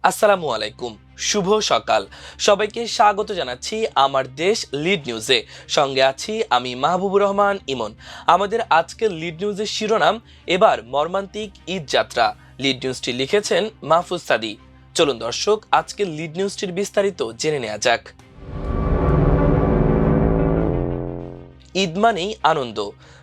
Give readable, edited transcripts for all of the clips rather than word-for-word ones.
আসসালামু আলাইকুম, শুভ সকাল। সবাইকে স্বাগত জানাচ্ছি আমার দেশ লিড নিউজে। সঙ্গে আছি আমি মাহবুবুর রহমান ইমন। আমাদের আজকের লিড নিউজের শিরোনাম, এবার মর্মান্তিক ঈদ যাত্রা। লিড নিউজটি লিখেছেন মাহফুজ সাদি। চলুন দর্শক, আজকের লিড নিউজটির বিস্তারিত জেনে নেওয়া যাক। ঈদ মানেই আনন্দ।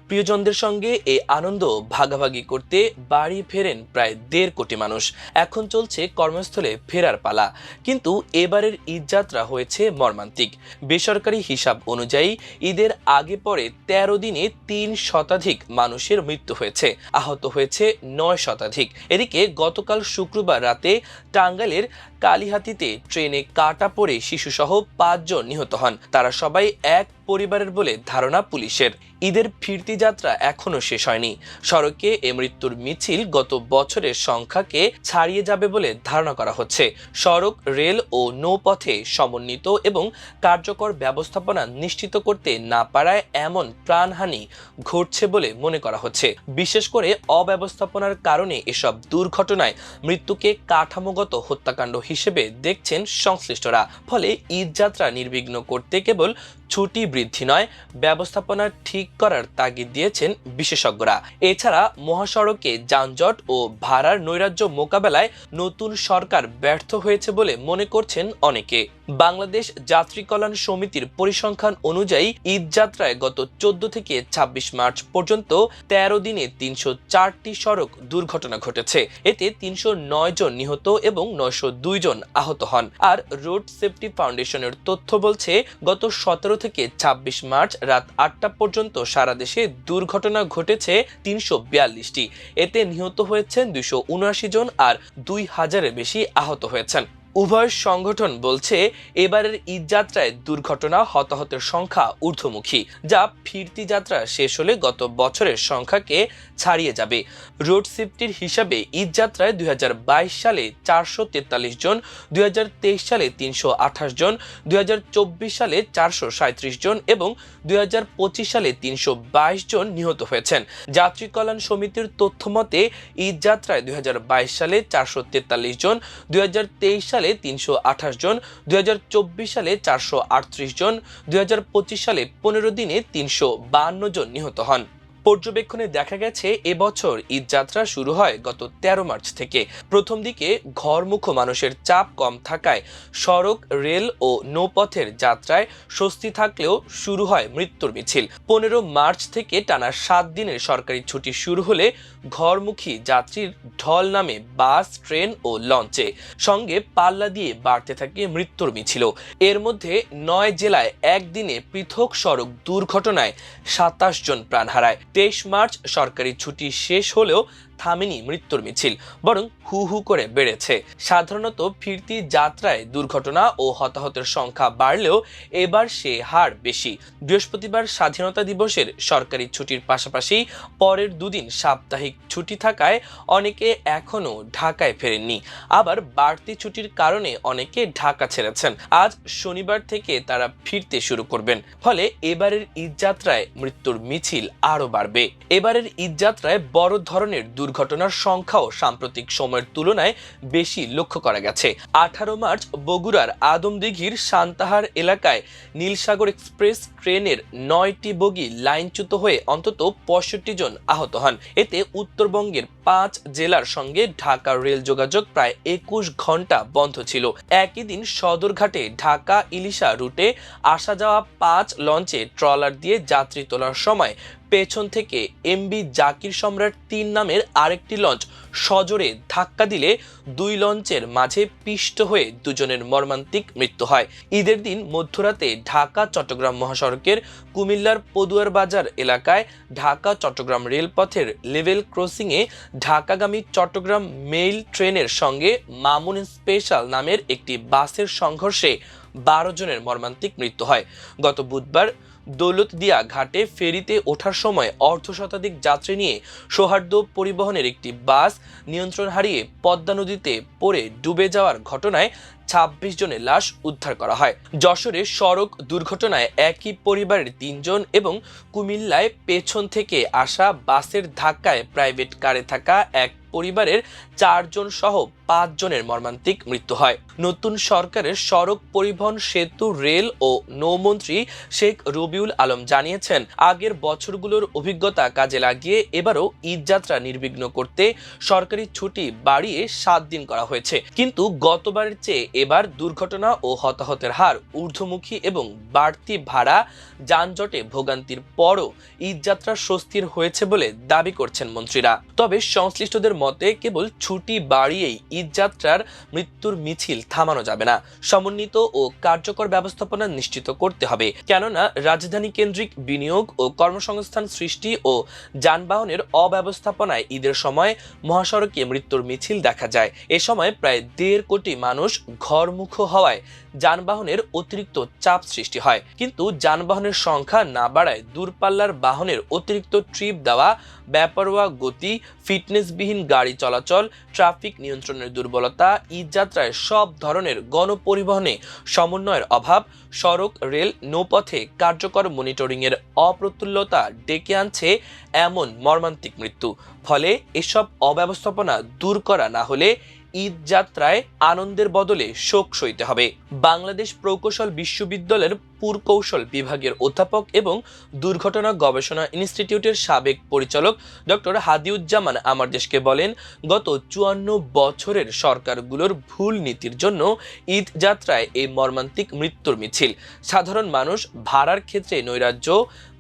প্রিয়জনদের সঙ্গে এই আনন্দ ভাগাভাগি করতে বাড়ি ফেরেন প্রায় ১.৫ কোটি মানুষ। এখন চলছে কর্মস্থলে ফেরার পালা। কিন্তু এবারের ঈদ যাত্রা হয়েছে মর্মান্তিক। বেসরকারি হিসাব অনুযায়ী ঈদের আগে পরে ১৩ দিনে ৩ শতাধিক মানুষের মৃত্যু হয়েছে, আহত হয়েছে ৯ শতাধিক। এদিকে গতকাল শুক্রবার রাতে টাঙ্গাইলের কালিহাতীতে ট্রেনে কাটা পড়ে শিশুসহ ৫ জন নিহত হন। তারা সবাই এক পরিবারের বলে ধারণা পুলিশের। ঈদের ফিরতি যাত্রা এখনো শেষ হয়নি। সড়কে এ মৃত্যুর মিছিল গত বছরের সংখ্যাকে ছাড়িয়ে যাবে বলে ধারণা করা হচ্ছে। সড়ক, রেল ও নৌপথে সমন্বিত এবং কার্যকর ব্যবস্থাপনা নিশ্চিত করতে না পারায় এমন প্রাণহানি ঘটছে বলে মনে করা হচ্ছে। বিশেষ করে অব্যবস্থাপনার কারণে এসব দুর্ঘটনায় মৃত্যুকে কাঠামোগত হত্যাকাণ্ড হিসেবে দেখছেন সংশ্লিষ্টরা। ফলে ঈদ যাত্রা নির্বিঘ্ন করতে কেবল ছুটি বৃদ্ধি নয়, ব্যবস্থাপনা ঠিক করার তাগিদ দিয়েছেন বিশেষজ্ঞরা। এছাড়া মহাসড়কে যানজট ও ভাড়ার নৈরাজ্য মোকাবেলায় নতুন সরকার ব্যর্থ হয়েছে বলে মনে করছেন অনেকে। বাংলাদেশ যাত্রী কল্যাণ সমিতির পরিসংখ্যান অনুযায়ী ঈদ যাত্রায় গত ১৪ থেকে ২৬ মার্চ পর্যন্ত ১৩ দিনে ৩০৪টি সড়ক দুর্ঘটনা ঘটেছে। এতে ৩০৯ জন নিহত এবং ৯০২ জন আহত হন। আর রোড সেফটি ফাউন্ডেশনের তথ্য বলছে, গত ১৭ থেকে ২৬ মার্চ রাত ৮টা পর্যন্ত সারা দেশে দুর্ঘটনা ঘটেছে ৩৪২টি। এতে নিহত হয়েছেন ২৭৯ জন আর ২,০০০-এর বেশি আহত হয়েছেন। উভয় সংগঠন বলছে, এবারের ঈদ যাত্রায় দুর্ঘটনা হতাহতের সংখ্যা ঊর্ধ্বমুখী, যা ফিরতি যাত্রা শেষ হলে গত বছরের সংখ্যাকে ছাড়িয়ে যাবে। রোড সেফটির হিসাবে ঈদ যাত্রায় ২০২২ সালে ৪৪৩ জন, ২০২৩ সালে ৩২৮ জন, ২০২৪ সালে ৪৩৭ জন এবং ২০২৫ সালে ৩২২ জন নিহত হয়েছেন। যাত্রী কল্যাণ সমিতির তথ্য মতে, ঈদ যাত্রায় ২০২২ সালে ৪৪৩ জন, ২০২৩ সালে ৩২৮ জন, ২০২৪ সালে ৪৩৮ জন, ২০২৫ সালে ১৫ দিনে ৩৫২ জন নিহত হন। পর্যবেক্ষণে দেখা গেছে, এবছর ঈদ যাত্রা শুরু হয় গত ১৩ মার্চ থেকে। প্রথম দিকে ঘরমুখো মানুষের চাপ কম থাকায় সড়ক, রেল ও নৌপথের যাত্রায় স্বস্তি থাকলেও শুরু হয় মৃত্যুর মিছিল। ১৫ মার্চ থেকে টানা ৭ দিনের সরকারি ছুটি শুরু হলে ঘরমুখী যাত্রীর ঢল নামে বাস, ট্রেন ও লঞ্চে। সঙ্গে পাল্লা দিয়ে বাড়তে থাকে মৃত্যুর মিছিল। এর মধ্যে ৯ জেলায় একদিনে পৃথক সড়ক দুর্ঘটনায় ২৭ জন প্রাণ হারায়। ২৩ মার্চ সরকারি ছুটি শেষ হলেও থামেনি মৃত্যুর মিছিল, বরং হু হু করে বেড়েছে। সাধারণত ফিরতি যাত্রায় দুর্ঘটনা ও হতাহতের সংখ্যা বাড়লেও এবার সে হার বেশি। বৃহস্পতিবার স্বাধীনতা দিবসের সরকারি ছুটির পাশাপাশি পরের দুদিন সাপ্তাহিক ছুটি থাকায় অনেকে এখনো ঢাকায় ফেরেননি। আবার বাড়তি ছুটির কারণে অনেকে ঢাকা ছেড়েছেন। আজ শনিবার থেকে তারা ফিরতে শুরু করবেন। ফলে এবারের ঈদ যাত্রায় মৃত্যুর মিছিল আরো বাড়বে। এবারের ঈদ যাত্রায় বড় ধরনের দুর্ঘটনার সংখ্যাও সাম্প্রতিক সময়ের তুলনায় বেশি লক্ষ্য করা গেছে। ১৮ মার্চ বগুড়ার আদমদিঘির সান্তাহার এলাকায় নীলসাগর এক্সপ্রেস ট্রেনের ৯টি বগি লাইনচ্যুত হয়ে অন্তত ৬৫ জন আহত হন। এতে উত্তরবঙ্গের ৫ জেলার সঙ্গে ঢাকার রেল যোগাযোগ প্রায় ২১ ঘন্টা বন্ধ ছিল। একই দিন সদরঘাটে ঢাকা ইলিশা রুটে আসা যাওয়া ৫ লঞ্চে ট্রলার দিয়ে যাত্রী তোলার সময় পেছন থেকে এমবি জাকির সম্রাট ৩ নামের আরেকটি লঞ্চ সজোরে ধাক্কা দিলে ২ লঞ্চের মাঝে পিষ্ট হয়ে ২ জনের মর্মান্তিক মৃত্যু হয়। ঈদের দিন মধ্যরাতে ঢাকা চট্টগ্রাম মহাসড়কের কুমিল্লার পদুয়ার বাজার এলাকায় ঢাকা চট্টগ্রাম রেলপথের লেভেল ক্রসিংয়ে ঢাকাগামী চট্টগ্রাম মেইল ট্রেনের সঙ্গে মামুন স্পেশাল নামের একটি বাসের সংঘর্ষে ১২ জনের মর্মান্তিক মৃত্যু হয়। গত বুধবার দৌলতদিয়া ঘাটে ফেরিতে ওঠার সময় অর্ধশতাধিক যাত্রী নিয়ে সৌহার্দ্য পরিবহনের একটি বাস নিয়ন্ত্রণ হারিয়ে পদ্মা নদীতে পড়ে ডুবে যাওয়ার ঘটনায় ২৬ জনের লাশ উদ্ধার করা হয়। যশোরে সড়ক দুর্ঘটনায় একই পরিবারের ৩ জন এবং কুমিল্লায় পেছন থেকে আসা বাসের ধাক্কায় প্রাইভেট কারে থাকা এক পরিবারের ৪ জন সহ 5 জনের মর্মান্তিক মৃত্যু হয়। নতুন সরকারের সড়ক পরিবহন, সেতু, রেল ও নৌমন্ত্রী শেখ রবিউল আলম জানিয়েছেন, আগের বছরগুলোর অভিজ্ঞতা কাজে লাগিয়ে এবারও ঈদযাত্রা নির্বিঘ্ন করতে সরকারি ছুটি বাড়িয়ে 7 দিন করা হয়েছে। কিন্তু গতবারের চেয়ে এবার দুর্ঘটনা ও হতাহতের হার ঊর্ধ্বমুখী এবং বাড়তি ভাড়া, যানজটে ভোগান্তির পরও ঈদযাত্রা স্বস্তির হয়েছে বলে দাবি করছেন মন্ত্রীরা। তবে সংশ্লিষ্টদের মতে কেবল ছুটি বাড়িয়েই ঈদযাত্রার মৃত্যুর মিছিল থামানো যাবে না। সমন্বিত ও কার্যকর ব্যবস্থাপনা নিশ্চিত করতে হবে, কেননা রাজধানী কেন্দ্রিক বিনিয়োগ ও কর্মসংস্থান সৃষ্টি ও যানবাহনের অব্যবস্থাপনায় ঈদের সময় মহাসড়কে মৃত্যুর মিছিল দেখা যায়। এ সময় প্রায় 1.5 কোটি মানুষ ঘরমুখ হওয়ায় যানবাহনের অতিরিক্ত চাপ সৃষ্টি হয়। কিন্তু যানবাহনের সংখ্যা না বাড়ায় দূরপাল্লার বাহনের অতিরিক্ত ট্রিপ দেওয়া, বেপরোয়া গতি, ফিটনেসবিহীন গাড়ি চলাচল, ট্রাফিক নিয়ন্ত্রণের দুর্বলতা, ঈদযাত্রায় সব ধরনের গণপরিবহনে সমন্বয়ের অভাব, সড়ক, রেল, নৌপথে কার্যকর মনিটরিংয়ের অপ্রতুল্যতা ডেকে আনছে এমন মর্মান্তিক মৃত্যু। ফলে এসব অব্যবস্থাপনা দূর করা না হলে ঈদযাত্রায় আনন্দের বদলে শোক সইতে হবে। বাংলাদেশ প্রকৌশল বিশ্ববিদ্যালয়ের পুরকৌশল বিভাগের অধ্যাপক এবং দুর্ঘটনা গবেষণা ইনস্টিটিউটের সাবেক পরিচালক ডক্টর হাদিউজ্জামান আমার দেশকে বলেন, গত 54 বছরের সরকারগুলোর ভুল নীতির জন্য ঈদযাত্রায় এই মর্মান্তিক মৃত্যুর মিছিল। সাধারণ মানুষ ভাড়ার ক্ষেত্রে নৈরাজ্য,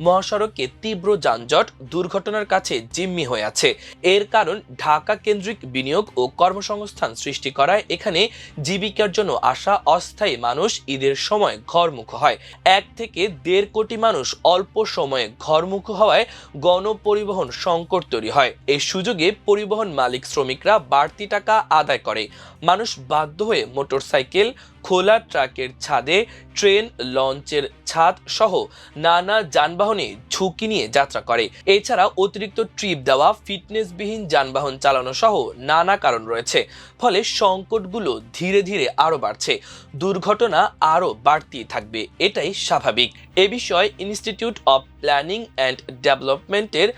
মহাসড়কে তীব্র যানজট, দুর্ঘটনার কাছে জিম্মি হয়ে আছে। এর কারণ ঢাকা কেন্দ্রিক বিনিয়োগ ও কর্মসংস্থান সৃষ্টি করায় এখানে জীবিকার জন্য আসা অস্থায়ী মানুষ ঈদের সময় ঘরমুখ হয়। 1 থেকে 1.5 কোটি মানুষ অল্প সময়ে ঘরমুখ হওয়ায় গণপরিবহন সংকট তৈরি হয়। এই সুযোগে পরিবহন মালিক শ্রমিকরা বাড়তি টাকা আদায় করে। মানুষ বাধ্য হয়ে মোটরসাইকেল, খোলা ট্রাকের ছাদে, ট্রেন, লঞ্চের ছাদ সহ নানা যানবাহনে ঝুঁকি নিয়ে যাত্রা করে। এছাড়া অতিরিক্ত ট্রিপ দেওয়া, ফিটনেসবিহীন যানবাহন চালানো সহ নানা কারণ রয়েছে। ফলে সংকটগুলো ধীরে ধীরে আরো বাড়ছে, দুর্ঘটনা আরো বাড়তেই থাকবে, এটাই স্বাভাবিক। এ বিষয়ে ইনস্টিটিউট অব প্ল্যানিং অ্যান্ড ডেভেলপমেন্টের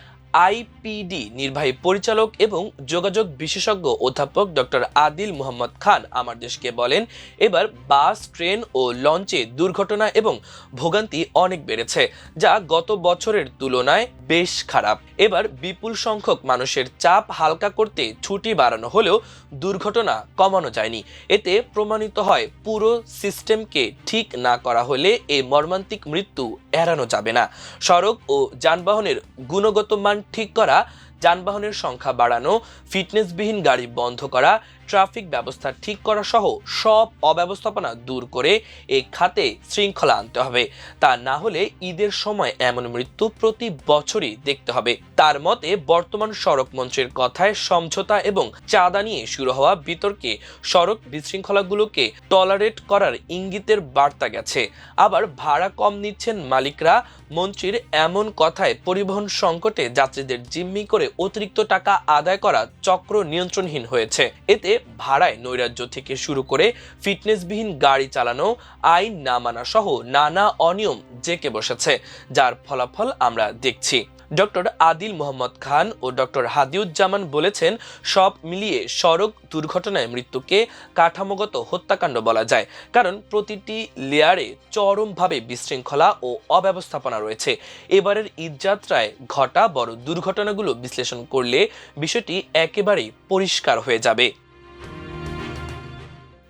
আইপিডি নির্বাহী পরিচালক এবং যোগাযোগ বিশেষজ্ঞ অধ্যাপক ডক্টর আদিল মোহাম্মদ খান আমার দেশকে বলেন, এবার বাস, ট্রেন ও লঞ্চে দুর্ঘটনা এবং ভোগান্তি অনেক বেড়েছে, যা গত বছরের তুলনায় বেশ খারাপ। এবার বিপুল সংখ্যক মানুষের চাপ হালকা করতে ছুটি বাড়ানো হলেও দুর্ঘটনা কমানো যায়নি। এতে প্রমাণিত হয় পুরো সিস্টেমকে ঠিক না করা হলে এই মর্মান্তিক মৃত্যু এড়ানো যাবে না। সড়ক ও যানবাহনের গুণগত মান ঠিক করা, যানবাহনের সংখ্যা বাড়ানো, ফিটনেসবিহীন গাড়ি বন্ধ করা, ট্রাফিক ব্যবস্থা ঠিক করা সহ সব অব্যবস্থাপনা দূর করে এই খাতে শৃঙ্খলা আনতে হবে। তা না হলে ঈদের সময় এমন মৃত্যু প্রতি বছরই দেখতে হবে। তার মতে, বর্তমান সড়ক মন্ত্রীর কথায় সমঝোতা এবং চাঁদা নিয়ে শুরু হওয়া বিতর্কে সড়ক বিশৃঙ্খলাগুলোকে টলারেট করার ইঙ্গিতের বার্তা গেছে। আবার ভাড়া কম নিচ্ছেন মালিকরা। মন্ত্রীর এমন কথায় পরিবহন সংকটে যাত্রীদের জিম্মি করে অতিরিক্ত টাকা আদায় করা চক্র নিয়ন্ত্রণহীন হয়েছে। এতে ভাড়ায় নৈরাজ্য থেকে শুরু করে ফিটনেসবিহীন গাড়ি চালানো, আইন না মানা সহ নানা অনিয়ম জেঁকে বসেছে, যার ফলাফল আমরা দেখছি। ডক্টর আদিল মোহাম্মদ খান ও ডক্টর হাদিউজ্জামান বলেছেন, সব মিলিয়ে সড়ক দুর্ঘটনায় মৃত্যুকে কাঠামোগত হত্যাকাণ্ড বলা যায়, কারণ প্রতিটি লেয়ারে চরমভাবে বিশৃঙ্খলা ও অব্যবস্থাপনা রয়েছে। এবারের ঈদযাত্রায় ঘটা বড় দুর্ঘটনাগুলো বিশ্লেষণ করলে বিষয়টি একেবারেই পরিষ্কার হয়ে যাবে।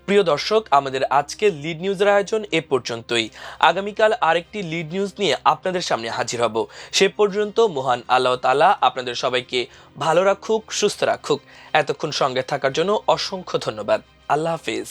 প্রিয় দর্শক, আমাদের আজকের লিড নিউজের আয়োজন এ পর্যন্তই। আগামীকাল আরেকটি লিড নিউজ নিয়ে আপনাদের সামনে হাজির হব। সে পর্যন্ত মহান আল্লাহ তাআলা আপনাদের সবাইকে ভালো রাখুক, সুস্থ রাখুক। এতক্ষণ সঙ্গে থাকার জন্য অসংখ্য ধন্যবাদ। আল্লাহ হাফেজ।